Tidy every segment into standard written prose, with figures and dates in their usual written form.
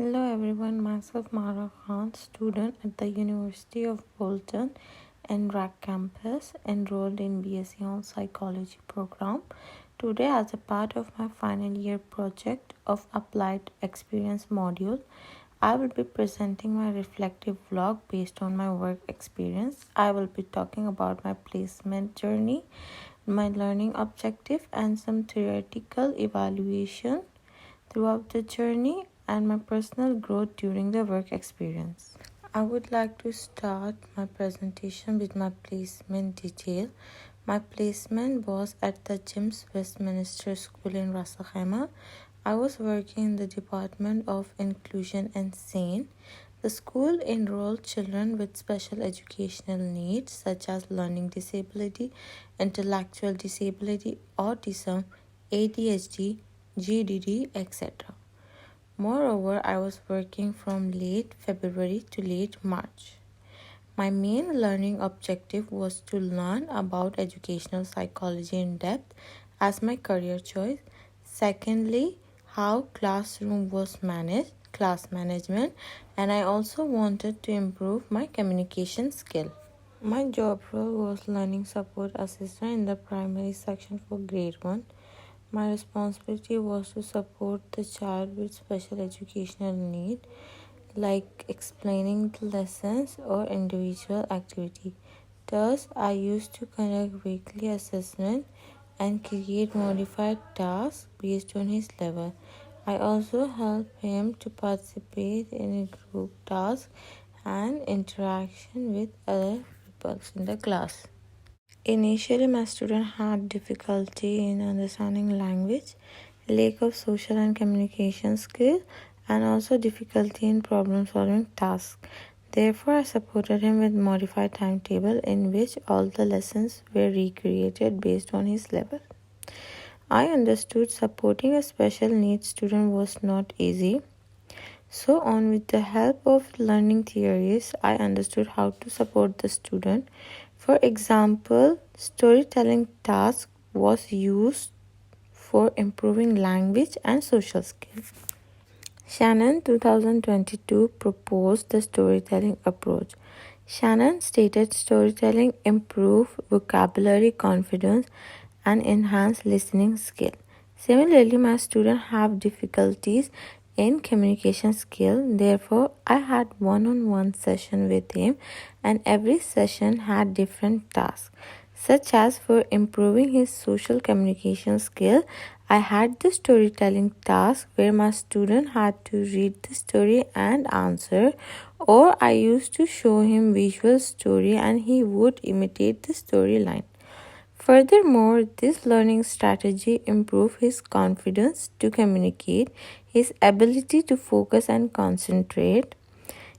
Hello everyone, myself Mahra Khan, student at the University of Bolton and RAC campus, enrolled in BSc on Psychology program. Today, as a part of my final year project of Applied Experience module, I will be presenting my reflective vlog based on my work experience. I will be talking about my placement journey, my learning objective, and some theoretical evaluation throughout the journey and my personal growth during the work experience. I would like to start my presentation with my placement detail. My placement was at the James Westminster School in Ras Al Khaimah. I was working in the Department of Inclusion and SANE. The school enrolled children with special educational needs such as learning disability, intellectual disability, autism, ADHD, GDD, etc. Moreover, I was working from late February to late March. My main learning objective was to learn about educational psychology in depth as my career choice. Secondly, how classroom was managed, class management, and I also wanted to improve my communication skill. My job role was learning support assistant in the primary section for grade 1. My responsibility was to support the child with special educational need, like explaining the lessons or individual activity. Thus, I used to conduct weekly assessment and create modified tasks based on his level. I also helped him to participate in a group task and interaction with other people in the class. Initially, my student had difficulty in understanding language, lack of social and communication skill, and also difficulty in problem-solving tasks. Therefore, I supported him with modified timetable in which all the lessons were recreated based on his level. I understood supporting a special needs student was not easy. So on with the help of learning theories, I understood how to support the student. For example, storytelling task was used for improving language and social skills. Shannon 2022 proposed the storytelling approach. Shannon stated storytelling improve vocabulary confidence and enhance listening skill. Similarly, my students have difficulties in communication skill. Therefore, I had one-on-one session with him, and every session had different tasks, such as for improving his social communication skill. I had the storytelling task where my student had to read the story and answer, or I used to show him visual story and he would imitate the storyline. Furthermore, this learning strategy improved his confidence to communicate, his ability to focus and concentrate.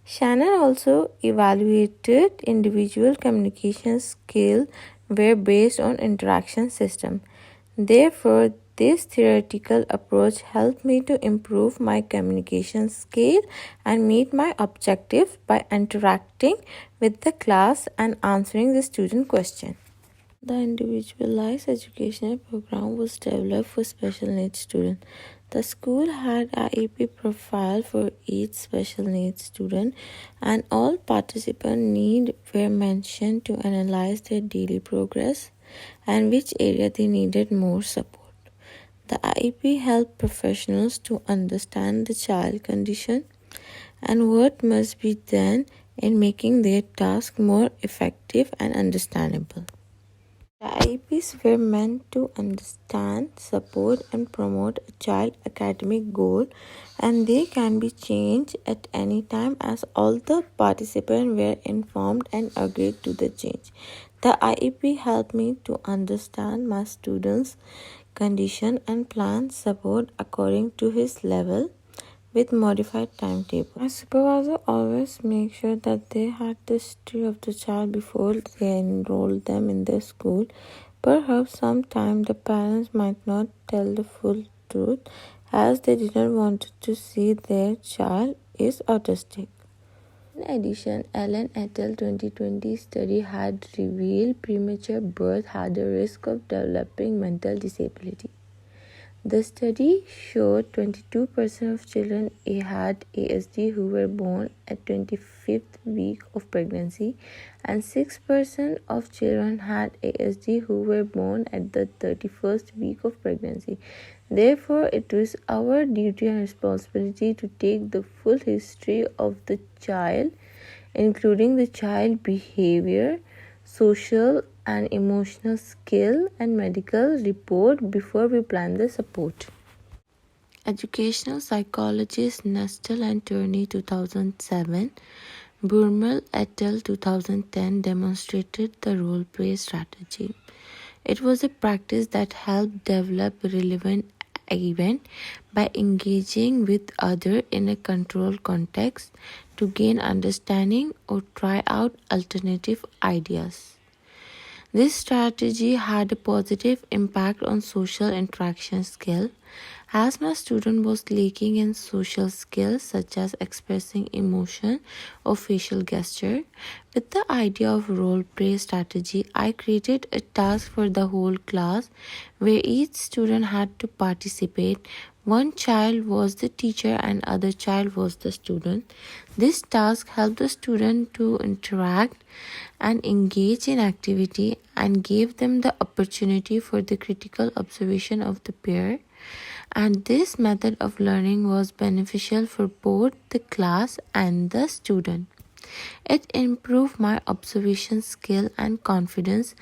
Shannon also evaluated individual communication skills were based on interaction system. Therefore, this theoretical approach helped me to improve my communication skill and meet my objective by interacting with the class and answering the student question. The individualized educational program was developed for special needs students. The school had an IEP profile for each special needs student, and all participant needs were mentioned to analyze their daily progress and which area they needed more support. The IEP helped professionals to understand the child condition and what must be done in making their task more effective and understandable. The IEPs were meant to understand, support, and promote a child academic goal, and they can be changed at any time as all the participants were informed and agreed to the change. The IEP helped me to understand my student's condition and plan support according to his level with modified timetable. My supervisor always makes sure that they had the history of the child before they enrolled them in the school. Perhaps sometimes the parents might not tell the full truth as they didn't want to see their child is autistic. In addition, Allen et al. 2020 study had revealed premature birth had a risk of developing mental disability. The study showed 22% of children had ASD who were born at 25th week of pregnancy, and 6% of children had ASD who were born at the 31st week of pregnancy. Therefore, it is our duty and responsibility to take the full history of the child, including the child behavior, social and emotional skill, and medical report before we plan the support. Educational psychologists Nestle and Turney 2007, Burmel et al. 2010 demonstrated the role play strategy. It was a practice that helped develop relevant event by engaging with others in a controlled context to gain understanding or try out alternative ideas. This strategy had a positive impact on social interaction skill, as my student was lacking in social skills such as expressing emotion or facial gesture. With the idea of role play strategy, I created a task for the whole class where each student had to participate. One child was the teacher and other child was the student. This task helped the student to interact and engage in activity and gave them the opportunity for the critical observation of the peer. And this method of learning was beneficial for both the class and the student. It improved my observation skill and confidence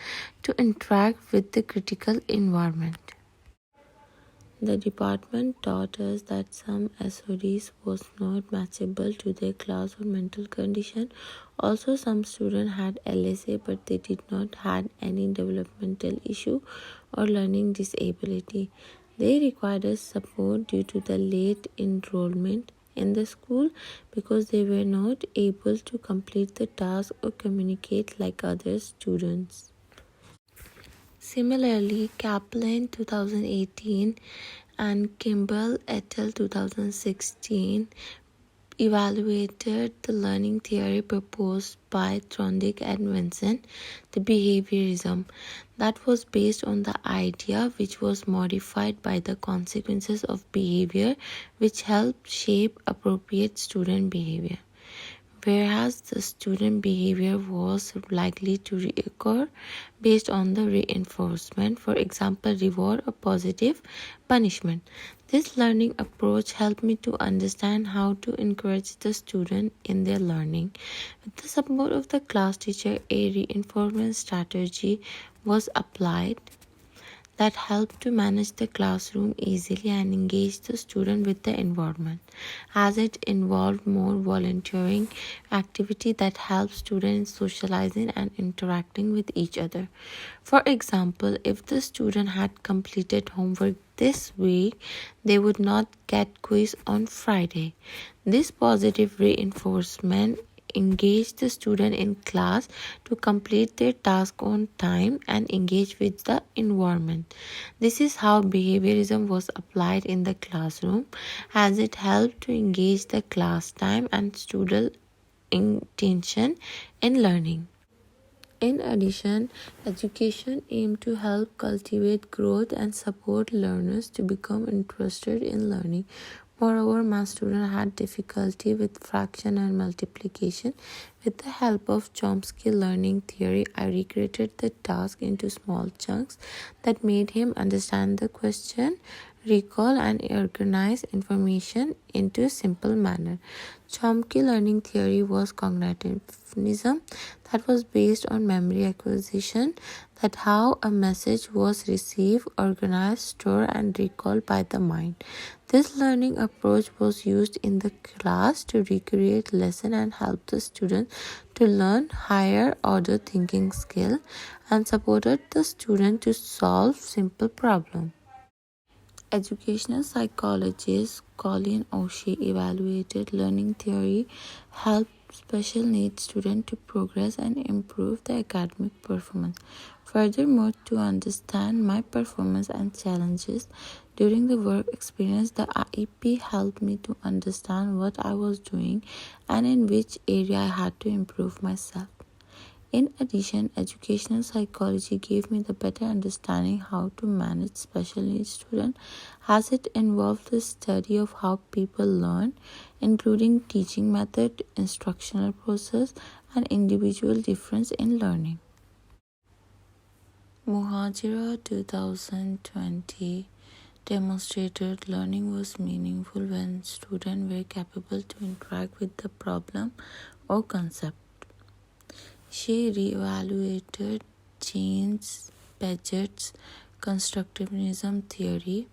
to interact with the critical environment. The department taught us that some SODs was not matchable to their class or mental condition. Also, some students had LSA but they did not had any developmental issue or learning disability. They required us support due to the late enrollment in the school because they were not able to complete the task or communicate like other students. Similarly, Kaplan 2018 and Kimball et al. 2016 evaluated the learning theory proposed by Thorndike and Vincent, the behaviorism, that was based on the idea which was modified by the consequences of behavior which helped shape appropriate student behavior. Whereas the student behavior was likely to reoccur based on the reinforcement, for example, reward or positive punishment. This learning approach helped me to understand how to encourage the student in their learning. With the support of the class teacher, a reinforcement strategy was applied that helped to manage the classroom easily and engage the student with the environment, as it involved more volunteering activity that helps students socializing and interacting with each other. For example, if the student had completed homework this week, they would not get quiz on Friday. This positive reinforcement engage the student in class to complete their task on time and engage with the environment. This is how behaviorism was applied in the classroom, as it helped to engage the class time and student intention in learning. In addition, education aimed to help cultivate growth and support learners to become interested in learning. Moreover, my student had difficulty with fraction and multiplication. With the help of Chomsky learning theory, I recreated the task into small chunks that made him understand the question, recall and organize information into a simple manner. Chomsky learning theory was cognitivism that was based on memory acquisition, that how a message was received, organized, stored and recalled by the mind. This learning approach was used in the class to recreate lesson and help the student to learn higher order thinking skill and supported the student to solve simple problems. Educational psychologist Colin O'Shea evaluated learning theory helped special needs students to progress and improve their academic performance. Furthermore, to understand my performance and challenges during the work experience, the IEP helped me to understand what I was doing and in which area I had to improve myself. In addition, educational psychology gave me the better understanding how to manage special needs students, as it involved the study of how people learn, including teaching method, instructional process, and individual difference in learning. Mahra 2020 demonstrated learning was meaningful when students were capable to interact with the problem or concept. She re-evaluated James Paget's constructivism theory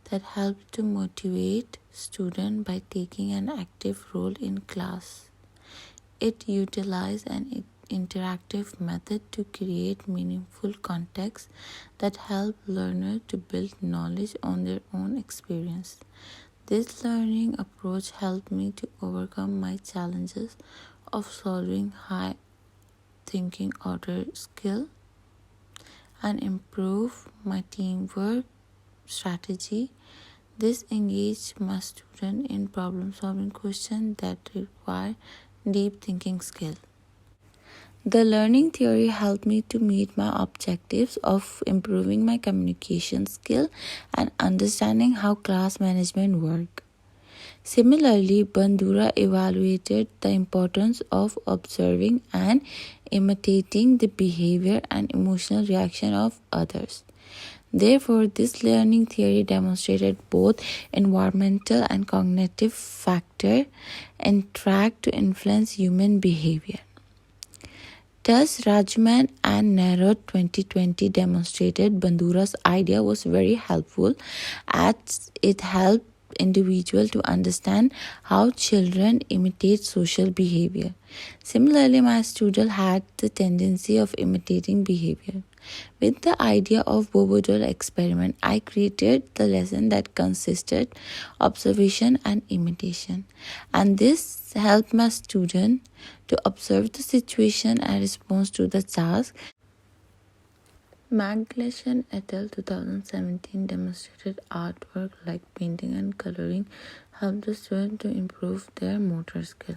that helped to motivate students by taking an active role in class. It utilized an interactive method to create meaningful context that help learners to build knowledge on their own experience. This learning approach helped me to overcome my challenges of solving high thinking order skill and improve my teamwork strategy. This engaged my student in problem solving questions that require deep thinking skill. The learning theory helped me to meet my objectives of improving my communication skill and understanding how class management work. Similarly, Bandura evaluated the importance of observing and imitating the behavior and emotional reaction of others. Therefore, this learning theory demonstrated both environmental and cognitive factors interact to influence human behavior. Thus, Rajman and Nehru 2020 demonstrated Bandura's idea was very helpful as it helped individuals to understand how children imitate social behavior. Similarly, my student had the tendency of imitating behavior. With the idea of Bobodil experiment, I created the lesson that consisted observation and imitation. And this helped my student to observe the situation and respond to the task. Maglesh et al. 2017 demonstrated artwork like painting and coloring helped the student to improve their motor skill.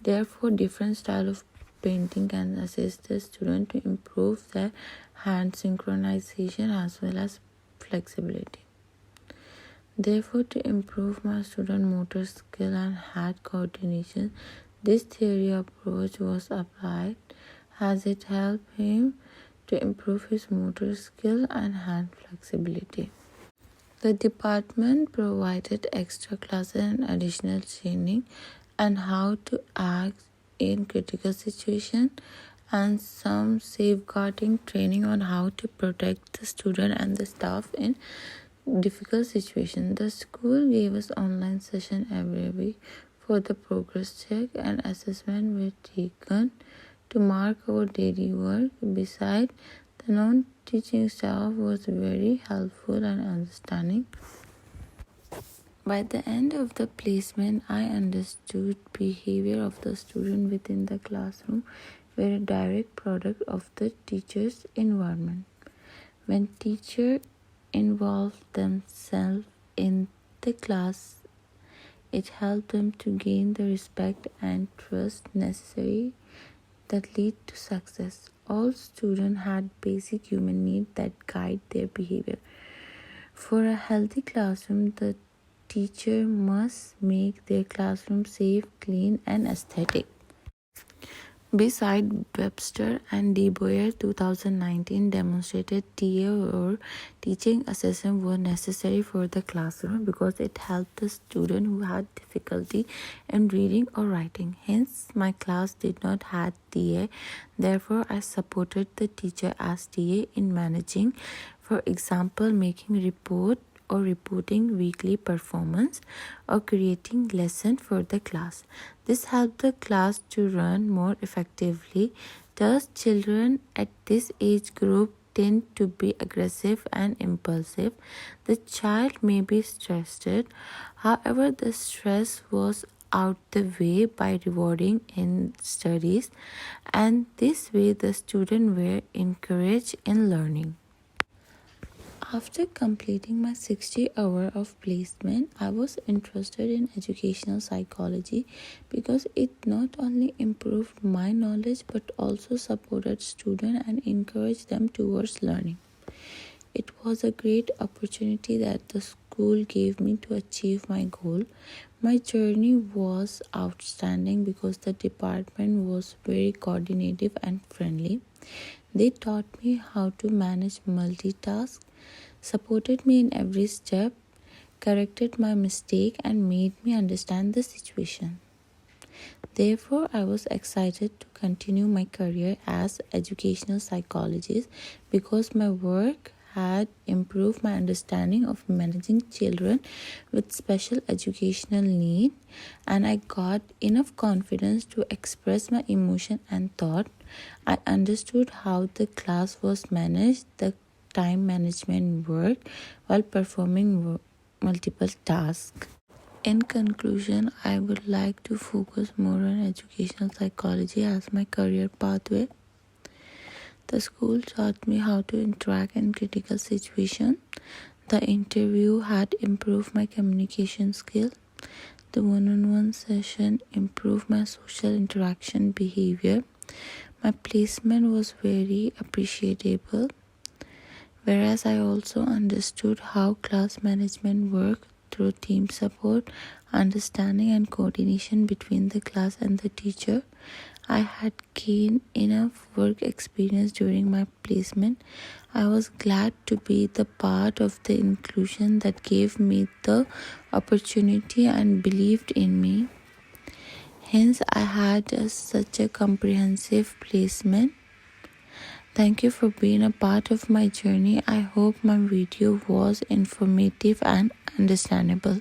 Therefore, different style of painting can assist the student to improve their hand synchronization as well as flexibility. Therefore, to improve my student motor skill and hand coordination, this theory approach was applied as it helped him to improve his motor skill and hand flexibility. The department provided extra classes and additional training on how to act in critical situations and some safeguarding training on how to protect the student and the staff in difficult situations. The school gave us online session every week for the progress check and assessment were taken to mark our daily work. Besides, the non-teaching staff was very helpful and understanding. By the end of the placement, I understood behavior of the student within the classroom were a direct product of the teacher's environment. When teachers involved themselves in the class, it helped them to gain the respect and trust necessary that lead to success. All students had basic human needs that guide their behavior. For a healthy classroom, the teacher must make their classroom safe, clean, and aesthetic. Beside Webster and De Boer 2019 demonstrated TA or teaching assistant were necessary for the classroom because it helped the student who had difficulty in reading or writing. Hence, my class did not have TA. Therefore, I supported the teacher as TA in managing, for example, making report or reporting weekly performance or creating lesson for the class. This helped the class to run more effectively. Thus, children at this age group tend to be aggressive and impulsive. The child may be stressed. However, the stress was out the way by rewarding in studies, and this way the students were encouraged in learning. After completing my 60 hour of placement, I was interested in educational psychology because it not only improved my knowledge but also supported students and encouraged them towards learning. It was a great opportunity that the school gave me to achieve my goal. My journey was outstanding because the department was very coordinative and friendly. They taught me how to manage multitask, supported me in every step, corrected my mistake, and made me understand the situation. Therefore, I was excited to continue my career as educational psychologist because my work had improved my understanding of managing children with special educational need, and I got enough confidence to express my emotion and thought. I understood how the class was managed, the time management worked while performing multiple tasks. In conclusion, I would like to focus more on educational psychology as my career pathway. The school taught me how to interact in critical situations. The interview had improved my communication skill. The one-on-one session improved my social interaction behavior. My placement was very appreciable, whereas I also understood how class management worked through team support, understanding and coordination between the class and the teacher. I had gained enough work experience during my placement. I was glad to be the part of the inclusion that gave me the opportunity and believed in me. Hence, I had such a comprehensive placement. Thank you for being a part of my journey. I hope my video was informative and understandable.